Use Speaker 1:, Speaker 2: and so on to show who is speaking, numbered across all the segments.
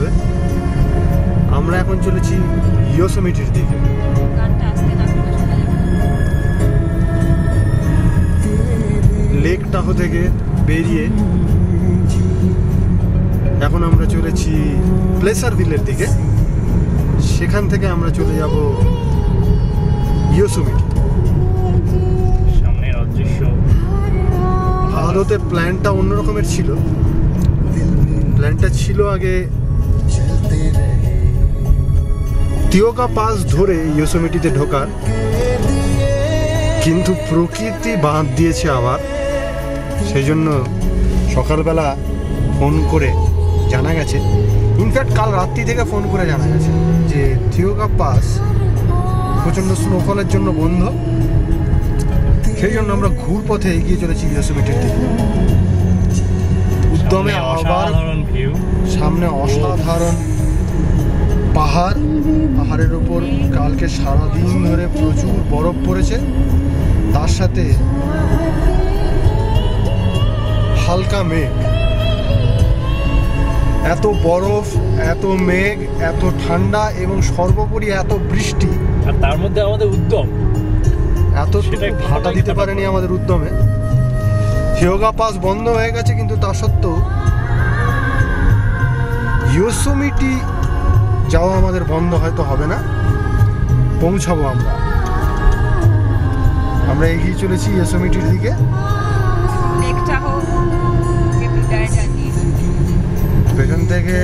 Speaker 1: হবে। আমরা এখন চলেছি ইয়োসেমিটির দিকে। লেক টাহো থেকে বেরিয়ে এখন আমরা চলেছি প্লেসারভিলের দিকে। সেখান থেকে আমরা চলে যাব ইয়োসেমিটি।
Speaker 2: সামনের অদৃশ্য
Speaker 1: আদতে প্ল্যানটা অন্যরকমের ছিল। প্ল্যানটা ছিল আগে তিওকা পাস ধরে ইয়োসেমিটিতে ঢোকার, কিন্তু প্রকৃতি বাঁধ দিয়েছে আবার। সেই জন্য সকালবেলা ফোন করে জানা গেছে, ইনফ্যাক্ট কাল রাত্রি থেকে ফোন করে জানা গেছে যে তিওকা পাস প্রচণ্ড স্নোফলের জন্য বন্ধ। সেই জন্য আমরা ঘুর পথে এগিয়ে চলেছি ইয়োসেমিটির দিকে। উদ্যমে আবার সামনে অসাধারণ পাহাড়। পাহাড়ের ওপর কালকে সারাদিন ধরে প্রচুর বরফ পড়েছে, তার সাথে হালকা মেঘ। এত বরফ, এত মেঘ, এত ঠান্ডা এবং সর্বোপরি এত বৃষ্টি,
Speaker 2: আর তার মধ্যে আমাদের উদ্যম
Speaker 1: এত ভাটা দিতে পারেনি আমাদের উদ্যমে। তিওকা পাস বন্ধ হয়ে গেছে, কিন্তু তা সত্ত্বেও ইয়োসেমিটি যাওয়া আমাদের বন্ধ হয়তো হবে না। পৌঁছাবো আমরা এগিয়ে চলেছি ইয়োসেমিটির দিকে। পেছন থেকে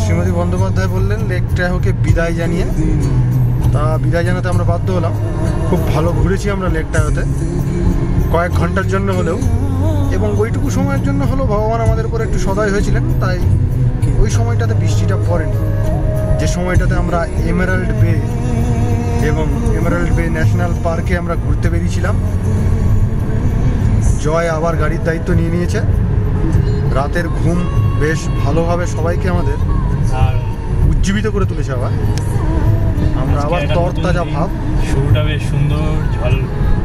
Speaker 1: শ্রীমতী বন্দ্যোপাধ্যায় বললেন লেক টাহোকে বিদায় জানিয়ে। তা বিদায় জানাতে আমরা বাধ্য হলাম। খুব ভালো ঘুরেছি আমরা লেক টাহোতে, কয়েক ঘন্টার জন্য হলেও, এবং ওইটুকু সময়ের জন্য হলেও ভগবান আমাদের উপর একটু সদয় হয়েছিলেন। তাই ওই সময়টাতে বৃষ্টিটা পড়েনি, যে সময়টাতে আমরা এমেরাল্ড বে এবং এমেরাল্ড বে ন্যাশনাল পার্কে আমরা ঘুরতে বেরিয়েছিলাম। জয় আবার গাড়ির দায়িত্ব নিয়ে নিয়েছে। রাতের ঘুম বেশ ভালোভাবে সবাইকে আমাদের উজ্জীবিত করে তুলেছে। আবার আমরা আবার তরতাজা ভাব।
Speaker 2: শুরুটা বেশ সুন্দর,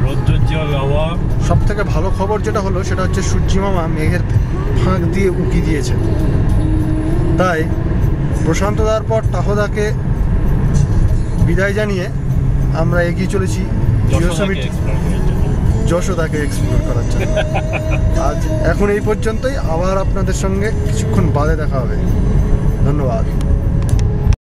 Speaker 2: রৌদ্রোজ্জ্বল আবহাওয়া।
Speaker 1: সব থেকে ভালো খবর যেটা হলো সেটা হচ্ছে সূর্যি মামা মেঘের ফাঁক দিয়ে উঁকি দিয়েছে। তাই প্রশান্তদার পর টাহোদাকে বিদায় জানিয়ে আমরা এগিয়ে চলেছি ইয়োসেমিটি, যশোদাকে এক্সপ্লোর করার জন্য। আজ এখন এই পর্যন্তই। আবার আপনাদের সঙ্গে কিছুক্ষণ বাদে দেখা হবে। ধন্যবাদ।